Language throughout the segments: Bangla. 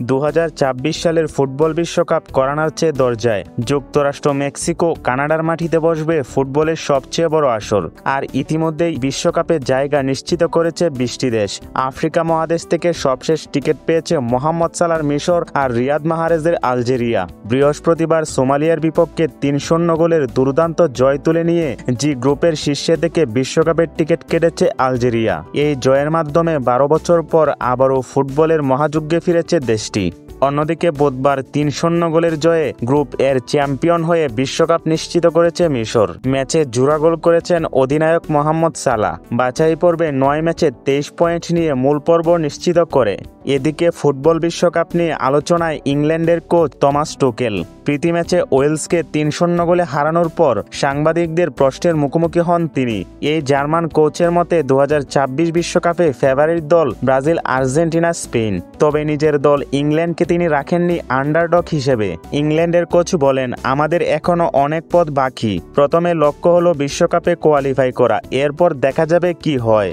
2026 সালের ফুটবল বিশ্বকাপ করানোর চেয়ে দরজায়। যুক্তরাষ্ট্র, মেক্সিকো, কানাডার মাটিতে বসবে ফুটবলের সবচেয়ে বড় আসর। আর ইতিমধ্যেই বিশ্বকাপে জায়গা নিশ্চিত করেছে 20টি দেশ। আফ্রিকা মহাদেশ থেকে সবশেষ টিকিট পেয়েছে মোহাম্মদ সালাহর মিশর আর রিয়াদ মাহরেজের আলজেরিয়া। বৃহস্পতিবার সোমালিয়ার বিপক্ষে 3-0 গোলের দুর্দান্ত জয় তুলে নিয়ে জি গ্রুপের শীর্ষে থেকে বিশ্বকাপের টিকিট কেটেছে আলজেরিয়া। এই জয়ের মাধ্যমে 12 বছর পর আবারও ফুটবলের মহাযজ্ঞে ফিরেছে দেশটি। অন্যদিকে বুধবার 3-0 গোলের জয়ে গ্রুপ এর চ্যাম্পিয়ন হয়ে বিশ্বকাপ নিশ্চিত করেছে মিশর। ম্যাচে জোড়া গোল করেছেন অধিনায়ক মোহাম্মদ সালাহ। বাছাই পর্বে 9 ম্যাচে 23 পয়েন্ট নিয়ে মূল পর্ব নিশ্চিত করে। এদিকে ফুটবল বিশ্বকাপ নিয়ে আলোচনায় ইংল্যান্ডের কোচ টমাস টুকেল। প্রীতি ম্যাচে ওয়েলসকে 3-0 গোলে হারানোর পর সাংবাদিকদের প্রশ্নের মুখোমুখি হন তিনি। এই জার্মান কোচের মতে 2026 বিশ্বকাপে ফেভারিট দল ব্রাজিল, আর্জেন্টিনা, স্পেন। তবে নিজের দল ইংল্যান্ডকে তিনি রাখেননি আন্ডারডগ হিসেবে। ইংল্যান্ডের কোচ বলেন, আমাদের এখনো অনেক পথ বাকি। প্রথমে লক্ষ্য হলো বিশ্বকাপে কোয়ালিফাই করা, এরপর দেখা যাবে কি হয়।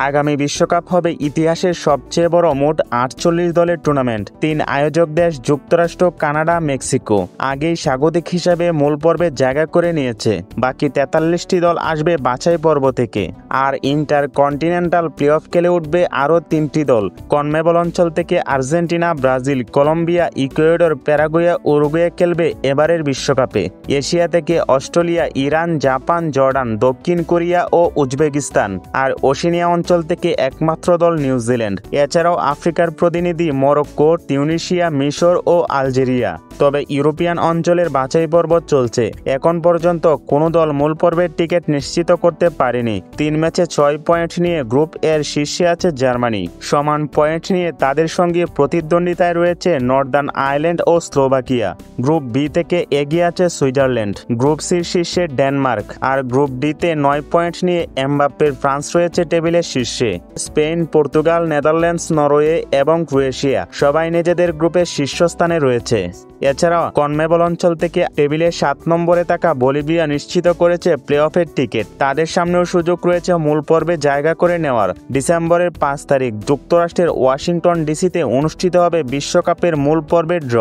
আগামী বিশ্বকাপ হবে ইতিহাসের সবচেয়ে বড় মোট 48 দলের টুর্নামেন্ট। 3 আয়োজক দেশ যুক্তরাষ্ট্র, কানাডা, মেক্সিকো আগেই স্বাগতিক হিসাবে মূল পর্বে জায়গা করে নিয়েছে। বাকি 43টি দল আসবে বাছাই পর্ব থেকে। আর ইন্টার কন্টিনেন্টাল প্লে অফ খেলে উঠবে আরও 3টি দল। কনমেবল অঞ্চল থেকে Argentina, Brazil, Colombia, Ecuador, Paraguay, Uruguay খেলবে এবারের বিশ্বকাপে। এশিয়া থেকে অস্ট্রেলিয়া, ইরান, জাপান, জর্ডান, দক্ষিণ কোরিয়া ও উজবেকিস্তান। আর ওশেনিয়া অঞ্চল থেকে একমাত্র দল নিউজিল্যান্ড। এছাড়াও আফ্রিকার প্রতিনিধি মরক্কো, তিউনিসিয়া, মিশর ও আলজেরিয়া। তবে ইউরোপিয়ান অঞ্চলের বাছাই পর্ব চলছে। এখন পর্যন্ত কোনো দল মূল পর্বের টিকিট নিশ্চিত করতে পারেনি। 3 ম্যাচে 6 পয়েন্ট নিয়ে গ্রুপ এর শীর্ষে আছে জার্মানি। সমান পয়েন্ট নিয়ে তাদের সঙ্গে প্রতিদ্বন্দ্বিতায় রয়েছে নর্দার্ন আয়ারল্যান্ড ও স্লোভাকিয়া। গ্রুপ বি থেকে এগিয়ে আছে সুইজারল্যান্ড। গ্রুপ সির শীর্ষে ডেনমার্ক। আর গ্রুপ ডিতে 9 পয়েন্ট নিয়ে এমবাপ্পের ফ্রান্স রয়েছে টেবিলের শীর্ষে। স্পেন, পর্তুগাল, নেদারল্যান্ডস, নরওয়ে এবং ক্রোয়েশিয়া সবাই নিজেদের গ্রুপের শীর্ষস্থানে রয়েছে। এছাড়াও কনমেবল অঞ্চল থেকে টেবিলে 7 নম্বরে থাকা বলিভিয়া নিশ্চিত করেছে প্লে অফের টিকিট। তাদের সামনেও সুযোগ রয়েছে মূল পর্বে জায়গা করে নেওয়ার। ডিসেম্বরের 5 তারিখ যুক্তরাষ্ট্রের ওয়াশিংটন ডিসিতে অনুষ্ঠিত হবে বিশ্বকাপের মূল পর্বের ড্র।